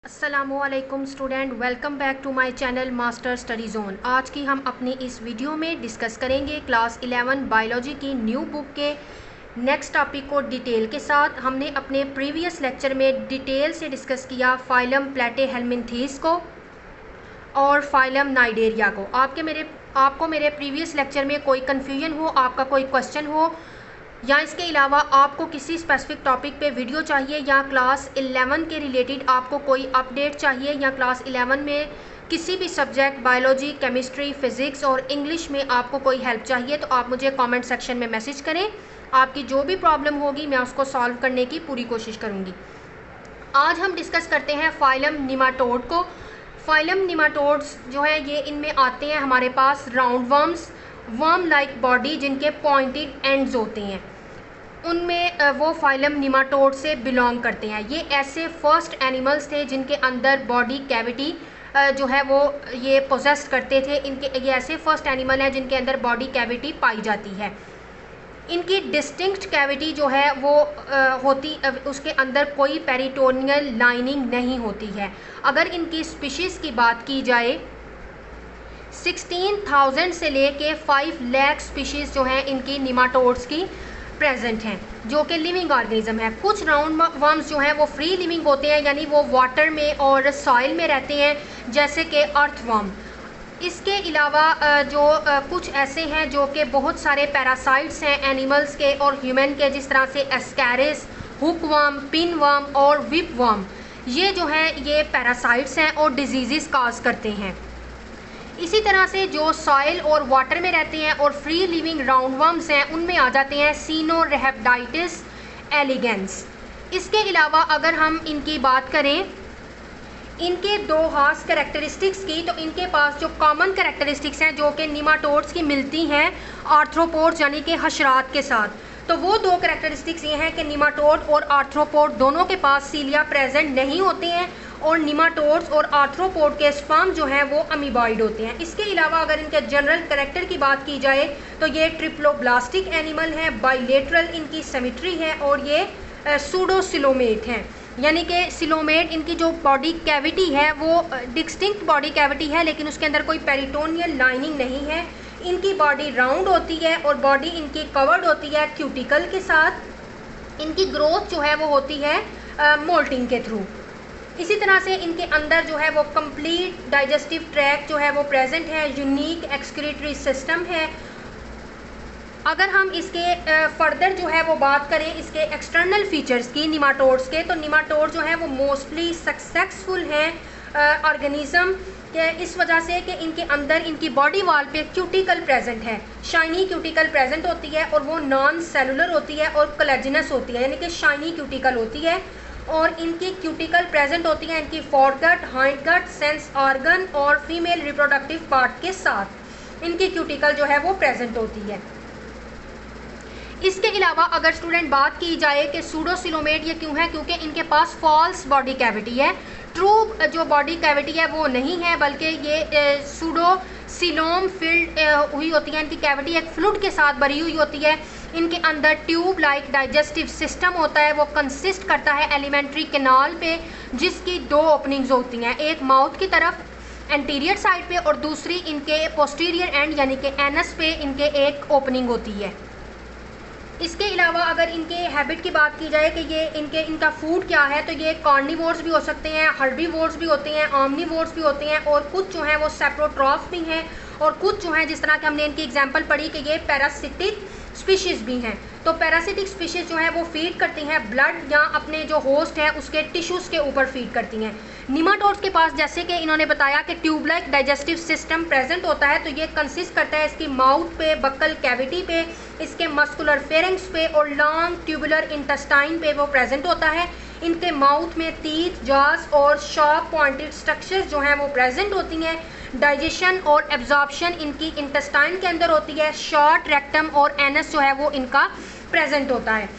अस्सलामुअलैकुम student, welcome back to my channel master study zone. आज की हम अपनी इस वीडियो में डिस्कस करेंगे क्लास 11 बायोलॉजी की न्यू बुक के नेक्स्ट टॉपिक को डिटेल के साथ। हमने अपने प्रीवियस लेक्चर में डिटेल से डिस्कस किया फाइलम प्लेटेहेल्मिन्थीस को और फाइलम नाइडेरिया को। आपको मेरे प्रीवियस लेक्चर में कोई कन्फ्यूजन हो, आपका कोई क्वेश्चन हो या इसके अलावा आपको किसी स्पेसिफिक टॉपिक पे वीडियो चाहिए या क्लास 11 के रिलेटेड आपको कोई अपडेट चाहिए या क्लास 11 में किसी भी सब्जेक्ट बायोलॉजी, केमिस्ट्री, फिज़िक्स और इंग्लिश में आपको कोई हेल्प चाहिए तो आप मुझे कमेंट सेक्शन में मैसेज करें। आपकी जो भी प्रॉब्लम होगी मैं उसको सॉल्व करने की पूरी कोशिश करूँगी। आज हम डिस्कस करते हैं फाइलम निमाटोड को। फाइलम निमाटोड्स जो है ये इनमें आते हैं हमारे पास round worms, worm like body जिनके पॉइंटेड एंड्स होते हैं, उनमें वो फाइलम निमाटोड से बिलोंग करते हैं। ये ऐसे फर्स्ट एनिमल्स थे जिनके अंदर बॉडी कैविटी जो है वो ये पोजेस करते थे। ये ऐसे फर्स्ट एनिमल हैं जिनके अंदर बॉडी कैविटी पाई जाती है। इनकी डिस्टिंक्ट कैविटी जो है वो उसके अंदर कोई पेरिटोनियल लाइनिंग नहीं होती है। अगर इनकी स्पीशीज़ की बात की जाए 16,000 से लेके 5 लाख स्पीशीज़ जो हैं इनकी निमाटोड्स की प्रेजेंट हैं, जो कि लिविंग ऑर्गेनिज्म है। कुछ राउंड वर्म्स जो हैं वो फ्री लिविंग होते हैं, यानी वो वाटर में और सॉइल में रहते हैं, जैसे कि अर्थवर्म। इसके अलावा कुछ ऐसे हैं जो कि बहुत सारे पैरासाइट्स हैं एनिमल्स के और ह्यूमन के, जिस तरह से एस्कैरिस, हुकवर्म, पिनवर्म और विपवर्म। ये जो हैं ये पैरासाइट्स हैं और डिजीज़ काज करते हैं। इसी तरह से जो सॉइल और वाटर में रहते हैं और फ्री लिविंग राउंडवर्म्स हैं उनमें आ जाते हैं सिनोरैप्टाइटिस एलिगेंस। इसके अलावा अगर हम इनकी बात करें इनके दो खास कैरेक्टरिस्टिक्स की, तो इनके पास जो कॉमन कैरेक्टरिस्टिक्स हैं जो कि निमाटोड्स की मिलती हैं आर्थ्रोपोड्स यानी कि हशरात के साथ, तो वो दो कैरेक्टरिस्टिक्स ये हैं कि निमाटोड और आर्थ्रोपोड दोनों के पास सीलिया प्रेजेंट नहीं होते हैं और निमाटोड्स और आर्थ्रोपोड के स्पर्म जो हैं वो अमीबॉइड होते हैं। इसके अलावा अगर इनके जनरल कैरेक्टर की बात की जाए तो ये ट्रिप्लोब्लास्टिक एनिमल हैं, बाइलेटरल इनकी सिमेट्री है और ये सूडोसिलोमेट हैं, यानी कि सिलोमेट इनकी जो बॉडी कैविटी है वो डिस्टिंक्ट बॉडी कैविटी है लेकिन उसके अंदर कोई पेरिटोनियल लाइनिंग नहीं है। इनकी बॉडी राउंड होती है और बॉडी इनकी कवर्ड होती है क्यूटिकल के साथ। इनकी ग्रोथ जो है वो होती है मोल्टिंग के थ्रू। इसी तरह से इनके अंदर जो है वो कंप्लीट डाइजेस्टिव ट्रैक्ट जो है वो प्रेजेंट है, यूनिक एक्सक्रीटरी सिस्टम है। अगर हम इसके फर्दर जो है वो बात करें इसके एक्सटर्नल फीचर्स की निमाटोड्स के, तो निमाटोड जो है वो मोस्टली सक्सेसफुल हैं ऑर्गेनिज्म के इस वजह से कि इनके अंदर इनकी बॉडी वॉल पे क्यूटिकल प्रेजेंट है, शाइनी क्यूटिकल प्रेजेंट होती है और वो नॉन सेलुलर होती है और कोलेजिनस होती है, यानी कि शाइनी क्यूटिकल होती है और इनकी क्यूटिकल प्रेजेंट होती है इनकी फोरगट, हाइंडगट, सेंस ऑर्गन और फीमेल रिप्रोडक्टिव पार्ट के साथ इनकी क्यूटिकल जो है वो प्रेजेंट होती है। इसके अलावा अगर स्टूडेंट बात की जाए कि सूडोसिलोमेट ये क्यों है, क्योंकि इनके पास फॉल्स बॉडी कैविटी है, ट्रू जो बॉडी कैविटी है वो नहीं है, बल्कि ये सूडोसिलोम फिल्ड हुई होती है। इनकी कैविटी एक फ्लूइड के साथ भरी हुई होती है। इनके अंदर ट्यूब लाइक डाइजेस्टिव सिस्टम होता है, वो कंसिस्ट करता है एलिमेंट्री कैनाल पे, जिसकी दो ओपनिंग्स होती हैं, एक माउथ की तरफ एंटीरियर साइड पे और दूसरी इनके पोस्टीरियर एंड यानी कि एनस पे इनके एक ओपनिंग होती है। इसके अलावा अगर इनके हैबिट की बात की जाए कि ये इनका फूड क्या है, तो ये कार्निवोर्स भी हो सकते हैं, हर्बीवोर्स भी होते हैं, ऑमनीवोर्स भी होते हैं और कुछ जो हैं वो सेप्रोट्रॉफ भी हैं और कुछ जो हैं जिस तरह कि हमने इनकी एग्जांपल पढ़ी कि ये पैरासिटिक स्पीशीज़ भी हैं। तो पैरासिटिक स्पीशीज़ जो है वो फीड करती हैं ब्लड या अपने जो होस्ट है उसके टिश्यूज़ के ऊपर फीड करती हैं। निमाटोड्स के पास जैसे कि इन्होंने बताया कि tube like digestive system present होता है, तो ये कंसिस्ट करता है इसकी माउथ पे, बक्कल कैविटी पे, इसके मस्कुलर फेरिंग्स पे और लॉन्ग ट्यूबुलर इंटेस्टाइन पे वो प्रेजेंट होता है। इनके माउथ में टीथ, जॉस और शार्प पॉइंटेड स्ट्रक्चर्स जो हैं वो प्रेजेंट होती हैं। डाइजेशन और एब्जॉर्प्शन इनकी इंटेस्टाइन के अंदर होती है। शॉर्ट रेक्टम और एनस जो है वो इनका प्रेजेंट होता है।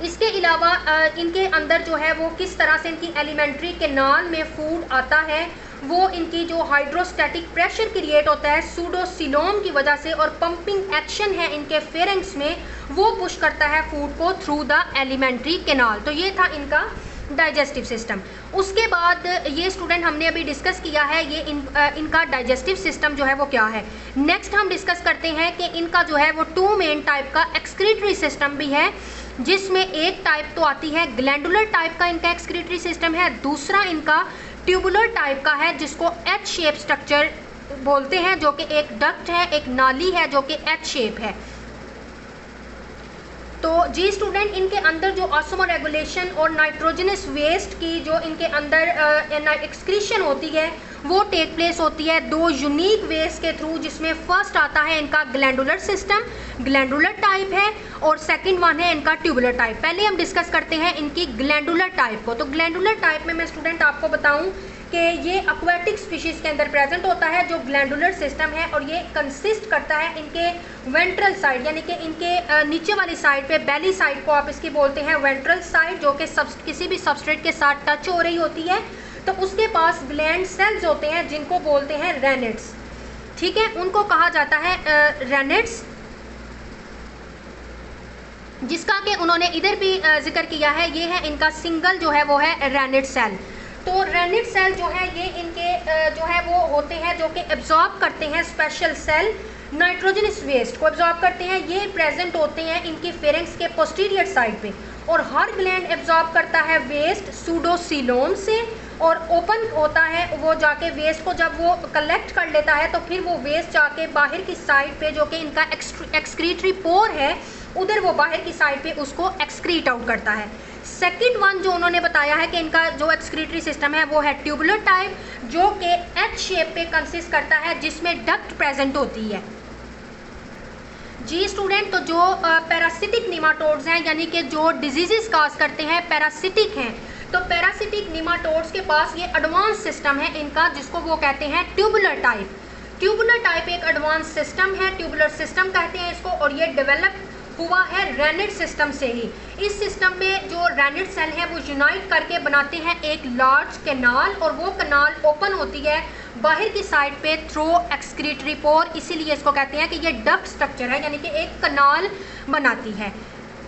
इसके अलावा इनके अंदर जो है वो किस तरह से इनकी एलिमेंट्री कैनाल में फूड आता है, वो इनकी जो हाइड्रोस्टैटिक प्रेशर क्रिएट होता है सूडोसिलोम की वजह से और पंपिंग एक्शन है इनके फेरेंक्स में, वो पुश करता है फूड को थ्रू द एलिमेंट्री कैनाल। तो ये था इनका डाइजेस्टिव सिस्टम। उसके बाद ये स्टूडेंट हमने अभी डिस्कस किया है ये इनका डाइजेस्टिव सिस्टम जो है वो क्या है। नेक्स्ट हम डिस्कस करते हैं कि इनका जो है वो 2 मेन टाइप का एक्सक्रीटरी सिस्टम भी है, जिसमें एक टाइप तो आती है ग्लैंडुलर टाइप का इनका एक्सक्रीटरी सिस्टम है, दूसरा इनका ट्यूबुलर टाइप का है जिसको एच शेप स्ट्रक्चर बोलते हैं, जो कि एक डक्ट है, एक नाली है जो कि एच शेप है। तो जी स्टूडेंट, इनके अंदर जो ऑस्मो रेगुलेशन और नाइट्रोजनस वेस्ट की जो इनके अंदर एक्सक्रीशन होती है वो टेक प्लेस होती है 2 यूनिक वेज के थ्रू, जिसमें फर्स्ट आता है इनका ग्लैंडुलर सिस्टम, ग्लैंडुलर टाइप है, और सेकंड वन है इनका ट्यूबुलर टाइप। पहले हम डिस्कस करते हैं इनकी ग्लैंडुलर टाइप को। तो ग्लैंडुलर टाइप में मैं स्टूडेंट आपको बताऊं कि ये एक्वेटिक स्पीशीज़ के अंदर प्रेजेंट होता है जो ग्लैंडुलर सिस्टम है, और ये कंसिस्ट करता है इनके वेंट्रल साइड, यानी कि इनके नीचे वाली साइड पे, बेली साइड को आप इसकी बोलते हैं वेंट्रल साइड, जो कि किसी भी सबस्ट्रेट के साथ टच हो रही होती है। तो उसके पास ग्लैंड सेल्स होते हैं जिनको बोलते हैं रेनेट्स, ठीक है, उनको कहा जाता है रेनेट्स, जिसका कि उन्होंने इधर भी जिक्र किया है। ये है इनका सिंगल जो है वो है रेनेट सेल। तो रेनेट सेल जो है ये इनके जो है वो होते हैं जो कि एब्जॉर्ब करते हैं स्पेशल सेल नाइट्रोजनस वेस्ट को एब्जॉर्ब करते हैं। ये प्रेजेंट होते हैं इनकी फेरिंक्स के पोस्टीरियर साइड पे, और हर ग्लैंड एब्जॉर्ब करता है वेस्ट सूडोसीलोम से, और ओपन होता है वो जाके वेस्ट को जब वो कलेक्ट कर लेता है तो फिर वो वेस्ट जाके बाहर की साइड पे जो कि इनका एक्सक्रीटरी पोर है उधर वो बाहर की साइड पे उसको एक्सक्रीट आउट करता है। सेकंड वन जो उन्होंने बताया है कि इनका जो एक्सक्रीटरी सिस्टम है वो है ट्यूबुलर टाइप, जो कि एच शेप पे कंसिस्ट करता है जिसमें डक्ट प्रेजेंट होती है। जी स्टूडेंट, तो जो पैरासिटिक निमाटोड्स हैं, यानी कि जो डिजीजेस काज करते हैं पैरासिटिक हैं, तो पैरासिटिक निमाटोड्स के पास ये एडवांस सिस्टम है इनका, जिसको वो कहते हैं ट्यूबुलर टाइप। ट्यूबुलर टाइप एक एडवांस सिस्टम है, ट्यूबुलर सिस्टम कहते हैं इसको, और ये डेवलप हुआ है रेनेट सिस्टम से ही। इस सिस्टम में जो रेनेट सेल हैं वो यूनाइट करके बनाते हैं एक लार्ज कैनाल, और वो कैनाल ओपन होती है बाहर की साइड पे थ्रू एक्सक्रीटरी पोर, इसीलिए इसको कहते हैं कि ये डक्ट स्ट्रक्चर है, यानी कि एक कैनाल बनाती है।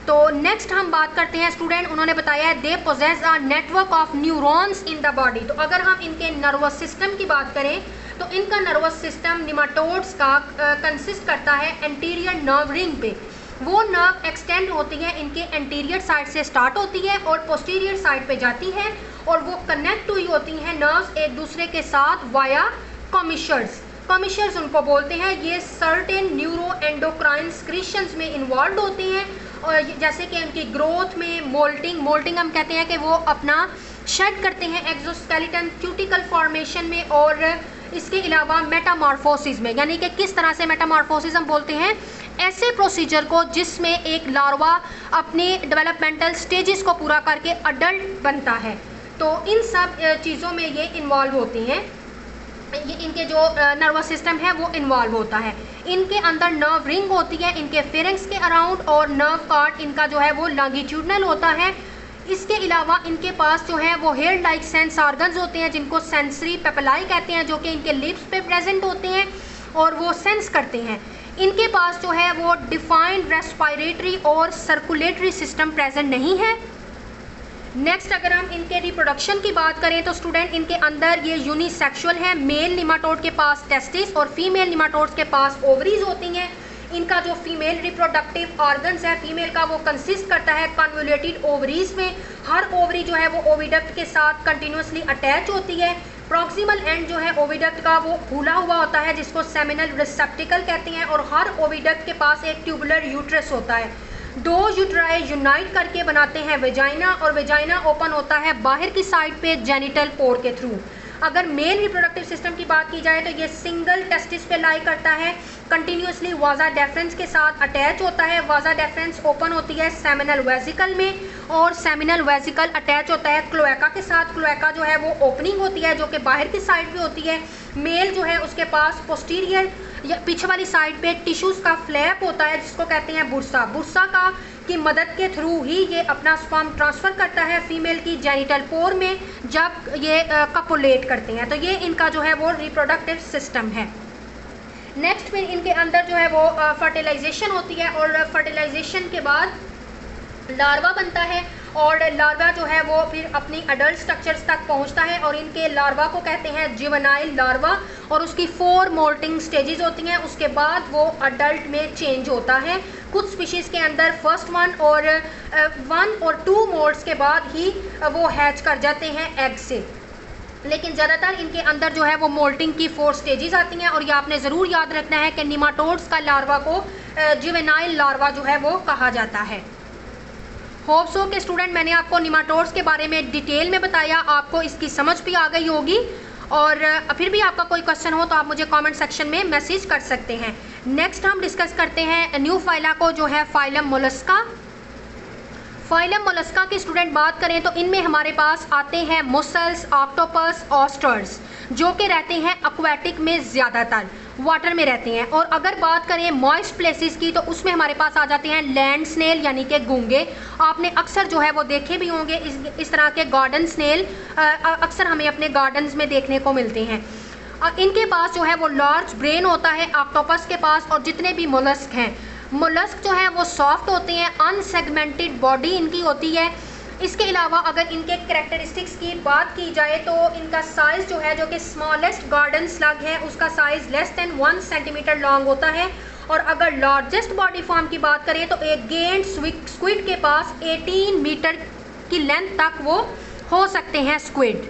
तो नेक्स्ट हम बात करते हैं स्टूडेंट, उन्होंने बताया है they possess a network of neurons in the body. तो अगर हम इनके नर्वस सिस्टम की बात करें तो इनका नर्वस सिस्टम निमाटोड्स का कंसिस्ट करता है एंटीरियर नर्व रिंग पे। वो नर्व एक्सटेंड होती है इनके एंटीरियर साइड से स्टार्ट होती है और पोस्टीरियर साइड पे जाती है, और वो कनेक्ट हुई होती हैं नर्व्स एक दूसरे के साथ वाया कॉमिशर्स। कॉमिशर्स उनको बोलते हैं। ये सर्टेन न्यूरो एंडोक्राइन स्क्रीशंस में इन्वॉल्व होते हैं, और जैसे कि उनकी ग्रोथ में मोल्टिंग हम कहते हैं कि वो अपना शेड करते हैं एक्सोस्केलेटन क्यूटिकल फॉर्मेशन में, और इसके अलावा मेटामॉर्फोसिस में, यानी कि किस तरह से मेटामॉर्फोसिस हम बोलते हैं ऐसे प्रोसीजर को जिसमें एक लार्वा अपने डेवलपमेंटल स्टेजेस को पूरा करके अडल्ट बनता है। तो इन सब चीज़ों में ये इन्वॉल्व होते हैं, ये इनके जो नर्वस सिस्टम है वो इन्वॉल्व होता है। इनके अंदर नर्व रिंग होती है इनके फेरिंक्स के अराउंड, और नर्व पार्ट इनका जो है वो लॉन्गिट्यूडनल होता है। इसके अलावा इनके पास जो है वो हेयर लाइक सेंस ऑर्गन्स होते हैं जिनको सेंसरी पेपिलाई कहते हैं, जो कि इनके लिप्स पे प्रेजेंट होते हैं और वो सेंस करते हैं। इनके पास जो है वो डिफाइंड रेस्पिरेटरी और सर्कुलेटरी सिस्टम प्रेजेंट नहीं है। नेक्स्ट अगर हम इनके रिप्रोडक्शन की बात करें तो स्टूडेंट इनके अंदर ये यूनिसेक्सुअल है। मेल निमाटोड के पास टेस्टिस और फीमेल निमाटोड्स के पास ओवरीज होती हैं। इनका जो फीमेल रिप्रोडक्टिव ऑर्गन्स है फीमेल का वो कंसिस्ट करता है कन्वोल्यूटेड ओवरीज में। हर ओवरी जो है वो ओविडक्ट के साथ कंटिन्यूसली अटैच होती है। प्रॉक्सिमल एंड जो है ओविडक्ट का वो खुला हुआ होता है जिसको सेमिनल रिसेप्टिकल कहते हैं, और हर ओविडक्ट के पास एक ट्यूबुलर यूट्रस होता है। 2 यूट्राई यूनाइट करके बनाते हैं वेजाइना, और वेजाइना ओपन होता है बाहर की साइड पे जेनिटल पोर के थ्रू। अगर मेल रिप्रोडक्टिव सिस्टम की बात की जाए तो ये सिंगल टेस्टिस पे लाई करता है, कंटिन्यूसली वाजा डेफरेंस के साथ अटैच होता है। वाजा डेफरेंस ओपन होती है सेमिनल वेजिकल में, और सेमिनल वेजिकल अटैच होता है क्लोएका के साथ। क्लोएका जो है वो ओपनिंग होती है जो कि बाहर की साइड पे होती है। मेल जो है उसके पास पोस्टीरियर या पीछे वाली साइड पे टिश्यूज़ का फ्लैप होता है जिसको कहते हैं बुर्सा। बुर्सा का की मदद के थ्रू ही ये अपना स्पर्म ट्रांसफ़र करता है फीमेल की जेनिटल पोर में जब ये कपुलेट करते हैं। तो ये इनका जो है वो रिप्रोडक्टिव सिस्टम है। नेक्स्ट फिर इनके अंदर जो है वो फर्टिलाइजेशन होती है, और फर्टिलाइजेशन के बाद लार्वा बनता है, और लार्वा जो है वो फिर अपनी अडल्ट स्ट्रक्चर्स तक पहुंचता है और इनके लार्वा को कहते हैं जुवेनाइल लार्वा और उसकी 4 मोल्टिंग स्टेजेस होती हैं। उसके बाद वो अडल्ट में चेंज होता है। कुछ स्पीशीज़ के अंदर फर्स्ट 1 और 2 मोल्ट्स के बाद ही वो हैच कर जाते हैं एग से, लेकिन ज़्यादातर इनके अंदर जो है वो मोल्टिंग की 4 स्टेजेस आती हैं। और ये आपने ज़रूर याद रखना है कि निमाटोड्स का लार्वा को जुवेनाइल लार्वा जो है वो कहा जाता है। होप सो के स्टूडेंट, मैंने आपको निमाटोड्स के बारे में डिटेल में बताया, आपको इसकी समझ भी आ गई होगी। और फिर भी आपका कोई क्वेश्चन हो तो आप मुझे कमेंट सेक्शन में मैसेज कर सकते हैं। नेक्स्ट हम डिस्कस करते हैं न्यू फाइला को, जो है फाइलम मोलस्का। फाइलम मोलस्का की स्टूडेंट बात करें तो इनमें हमारे पास आते हैं मुसल्स, ऑक्टोपस, ऑस्टर्स, जो कि रहते हैं एक्वेटिक में, ज़्यादातर वाटर में रहते हैं। और अगर बात करें मॉइस्ट प्लेसेस की तो उसमें हमारे पास आ जाते हैं लैंड स्नेल यानी कि गूंगे। आपने अक्सर जो है वो देखे भी होंगे इस तरह के गार्डन स्नेल अक्सर हमें अपने गार्डन्स में देखने को मिलते हैं। इनके पास जो है वो लार्ज ब्रेन होता है ऑक्टोपस के पास। और जितने भी मोलस्क हैं, मोलस्क जो है वो सॉफ्ट होते हैं, अनसेगमेंटेड बॉडी इनकी होती है। इसके अलावा अगर इनके कैरेक्टरिस्टिक्स की बात की जाए तो इनका साइज़ जो है, जो कि स्मॉलेस्ट गार्डन स्लग है, उसका size less than 1 centimetre long होता है। और अगर लार्जेस्ट बॉडी फॉर्म की बात करें तो एक गेंड स्क्विड के पास 18 मीटर की लेंथ तक वो हो सकते हैं स्क्विड।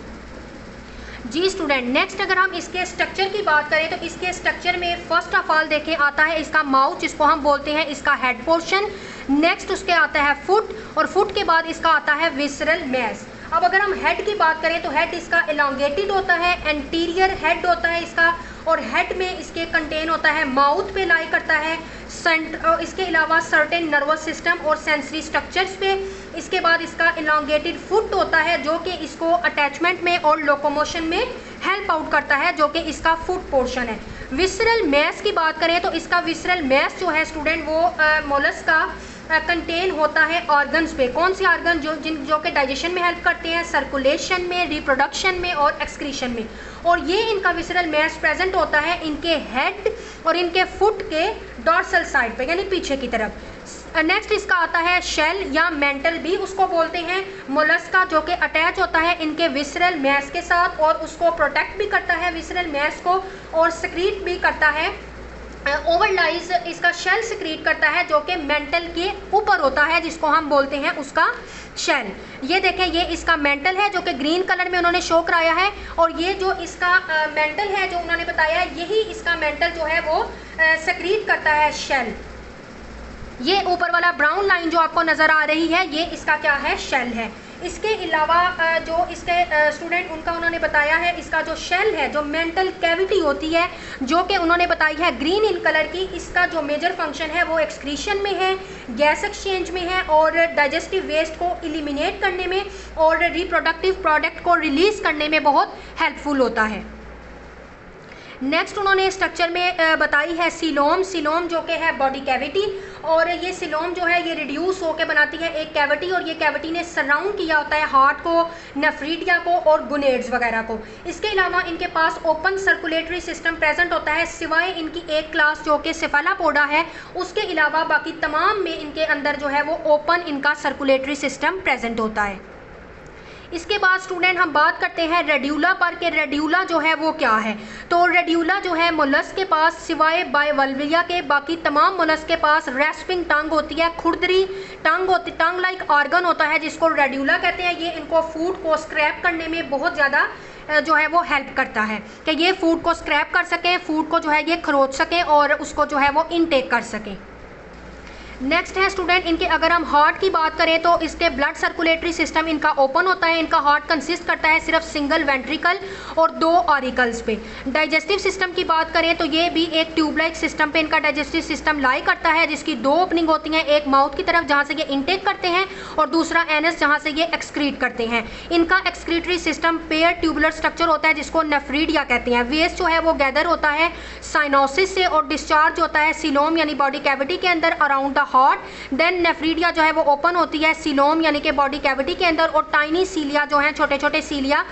जी स्टूडेंट, नेक्स्ट अगर हम इसके स्ट्रक्चर की बात करें तो इसके स्ट्रक्चर में फर्स्ट ऑफ ऑल देखें आता है इसका माउथ, जिसको हम बोलते हैं इसका हेड पोर्शन। नेक्स्ट उसके आता है फुट, और फुट के बाद इसका आता है विसरल मैस। अब अगर हम हेड की बात करें तो हेड इसका एलोंगेटेड होता है, एंटीरियर हेड होता है इसका, और हेड में इसके कंटेन होता है, माउथ पे लाई करता है, इसके अलावा सर्टेन नर्वस सिस्टम और सेंसरी स्ट्रक्चर्स पे। इसके बाद इसका एलोंगेटेड फुट होता है जो कि इसको अटैचमेंट में और लोकोमोशन में हेल्प आउट करता है, जो कि इसका फुट पोर्शन है। विसरल मैस की बात करें तो इसका विसरल मैस जो है स्टूडेंट वो मोलस्क का कंटेन होता है ऑर्गन्स पे। कौन से ऑर्गन? जो कि डाइजेशन में हेल्प करते हैं, सर्कुलेशन में, रिप्रोडक्शन में और एक्सक्रीशन में। और ये इनका विसरल मैस प्रेजेंट होता है इनके हेड और इनके फुट के डॉर्सल साइड पे, यानी पीछे की तरफ। नेक्स्ट इसका आता है शेल या मेंटल भी उसको बोलते हैं, मोलस्क का, जो कि अटैच होता है इनके विसरल मैस के साथ और उसको प्रोटेक्ट भी करता है विसरल मैस को, और सिक्रीट भी करता है, ओवरलाइज इसका शेल सिक्रीट करता है, जो कि मेंटल के ऊपर होता है, जिसको हम बोलते हैं उसका शेल। ये देखें, ये इसका मेंटल है जो कि ग्रीन कलर में उन्होंने शो कराया है, और ये जो इसका मेंटल है जो उन्होंने बताया है, यही इसका मेंटल जो है वो सिक्रीट करता है शेल। ये ऊपर वाला ब्राउन लाइन जो आपको नज़र आ रही है, ये इसका क्या है? शेल है। इसके अलावा जो इसके स्टूडेंट उनका उन्होंने बताया है, इसका जो शेल है, जो मेंटल कैविटी होती है, जो कि उन्होंने बताई है ग्रीन इन कलर की, इसका जो मेजर फंक्शन है वो एक्सक्रीशन में है, गैस एक्सचेंज में है, और डाइजेस्टिव वेस्ट को एलिमिनेट करने में और रिप्रोडक्टिव प्रोडक्ट को रिलीज़ करने में बहुत हेल्पफुल होता है। नेक्स्ट उन्होंने स्ट्रक्चर में बताई है सीलोम। सीलोम जो कि है बॉडी कैविटी, और ये सीलोम जो है ये रिड्यूस होकर बनाती है एक कैविटी, और ये कैविटी ने सराउंड किया होता है हार्ट को, नेफ्रीडिया को और गुनेड्स वगैरह को। इसके अलावा इनके पास ओपन सर्कुलेटरी सिस्टम प्रेजेंट होता है, सिवाय इनकी एक क्लास जो कि सेफेलोपोडा है, उसके अलावा बाकी तमाम में इनके अंदर जो है वो ओपन इनका सर्कुलेटरी सिस्टम प्रेजेंट होता है। इसके बाद स्टूडेंट हम बात करते हैं रेड्यूला पर, कि रेड्यूला जो है वो क्या है। तो रेड्यूला जो है मोलस्क के पास सिवाय बाइवल्विया के बाकी तमाम मोलस्क के पास रेस्पिंग टंग होती है, खुरदरी टंग होती, टंग लाइक ऑर्गन होता है जिसको रेड्यूला कहते हैं। ये इनको फूड को स्क्रैप करने में बहुत ज़्यादा जो है वो हेल्प करता है, कि ये फूड को स्क्रैप कर सकें, फूड को जो है ये खरोच सकें और उसको जो है वो इनटेक कर सकें। नेक्स्ट है स्टूडेंट इनके, अगर हम हार्ट की बात करें तो इसके ब्लड सर्कुलेटरी सिस्टम इनका ओपन होता है। इनका हार्ट कंसिस्ट करता है सिर्फ सिंगल वेंट्रिकल और 2 ऑरिकल्स पे। डाइजेस्टिव सिस्टम की बात करें तो ये भी एक ट्यूब लाइक सिस्टम पे इनका डाइजेस्टिव सिस्टम लाई करता है, जिसकी 2 ओपनिंग होती हैं, एक माउथ की तरफ जहाँ से ये इनटेक करते हैं और दूसरा एनस जहाँ से ये एक्सक्रीट करते हैं। इनका excretory system pair tubular structure होता है जिसको नेफ्रीडिया कहते हैं। वेस्ट जो है वो गैदर होता है साइनोसिस से और डिस्चार्ज होता है सीलोम यानी बॉडी कैविटी के अंदर around the heart. Then nephridia जो है वो ओपन होती है सीलोम यानी कि बॉडी कैविटी के अंदर, और टाइनी सीलिया जो हैं, छोटे छोटे सीलिया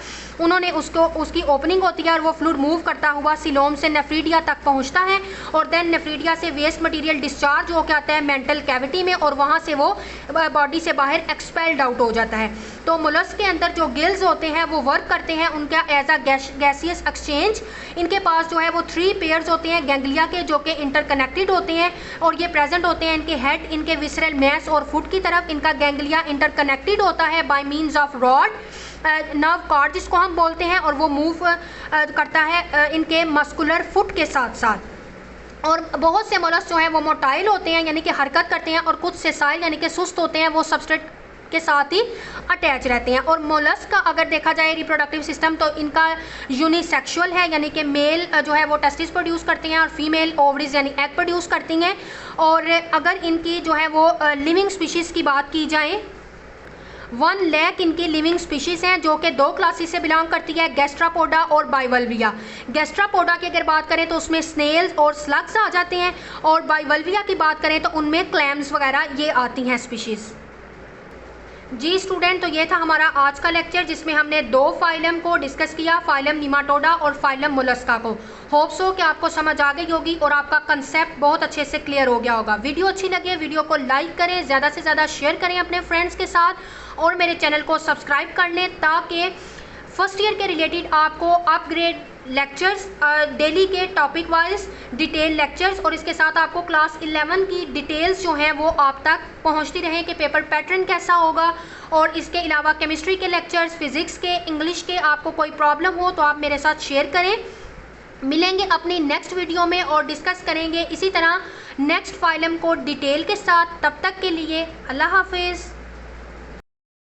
उन्होंने उसकी ओपनिंग होती है और वो फ्लूइड मूव करता हुआ सीलोम से नेफ्रीडिया तक पहुंचता है और देन नेफ्रीडिया से वेस्ट मटेरियल डिस्चार्ज होकर आता है मेंटल कैविटी में और वहां से वो बॉडी से बाहर एक्सपेल्ड आउट हो जाता है। तो मोलस्क के अंदर जो गिल्स होते हैं वो वर्क करते हैं उनका एज अ गैसियस एक्सचेंज। इनके पास जो है वो 3 पेयर्स होते हैं गैंग्लिया के, जो कि इंटरकनेक्टेड होते हैं और ये प्रेजेंट होते हैं इनके हेड, इनके विसरल मैस और फुट की तरफ। इनका गैंग्लिया इंटरकनेक्टेड होता है by means of rod, nerve cord जिसको हम बोलते हैं, और वो मूव करता है इनके मस्कुलर फुट के साथ साथ। और बहुत से मोलस्क जो हैं वो मोटाइल होते हैं यानी कि हरकत करते हैं, और कुछ सेसाइल यानी कि सुस्त होते हैं, वो सबस्ट्रेट के साथ ही अटैच रहते हैं। और मोलस्क का अगर देखा जाए रिप्रोडक्टिव सिस्टम तो इनका यूनिसेक्सुअल है, यानी कि मेल जो है वो टेस्टिस प्रोड्यूस करते हैं और फीमेल ओवरीज यानी एग प्रोड्यूस करती हैं। और अगर इनकी जो है वो लिविंग स्पीशीज़ की बात की जाए, 1 लाख इनकी लिविंग स्पीशीज़ हैं जो कि 2 क्लासेस से बिलोंग करती है, गैस्ट्रापोडा और बाइवल्विया। गैस्ट्रापोडा की अगर बात करें तो उसमें स्नेल्स और स्लग्स आ जाते हैं, और बाइवल्विया की बात करें तो उनमें क्लैम्स वगैरह ये आती हैं स्पीशीज़। जी स्टूडेंट, तो ये था हमारा आज का लेक्चर जिसमें हमने 2 फाइलम को डिस्कस किया, फाइलम निमाटोडा और फाइलम मोलस्का को। होप्स हो कि आपको समझ आ गई होगी और आपका कंसेप्ट बहुत अच्छे से क्लियर हो गया होगा। वीडियो अच्छी लगे वीडियो को लाइक करें, ज़्यादा से ज़्यादा शेयर करें अपने फ्रेंड्स के साथ, और मेरे चैनल को सब्सक्राइब कर लें ताकि फर्स्ट ईयर के रिलेटेड आपको अपग्रेड लेक्चर्स डेली के टॉपिक वाइज डिटेल लेक्चर्स, और इसके साथ आपको क्लास 11 की डिटेल्स जो हैं वो आप तक पहुंचती रहें कि पेपर पैटर्न कैसा होगा। और इसके अलावा केमिस्ट्री के लेक्चर्स, फिज़िक्स के, इंग्लिश के, आपको कोई प्रॉब्लम हो तो आप मेरे साथ शेयर करें। मिलेंगे अपनी नेक्स्ट वीडियो में और डिस्कस करेंगे इसी तरह नेक्स्ट फाइलम को डिटेल के साथ। तब तक के लिए अल्लाह हाफिज़।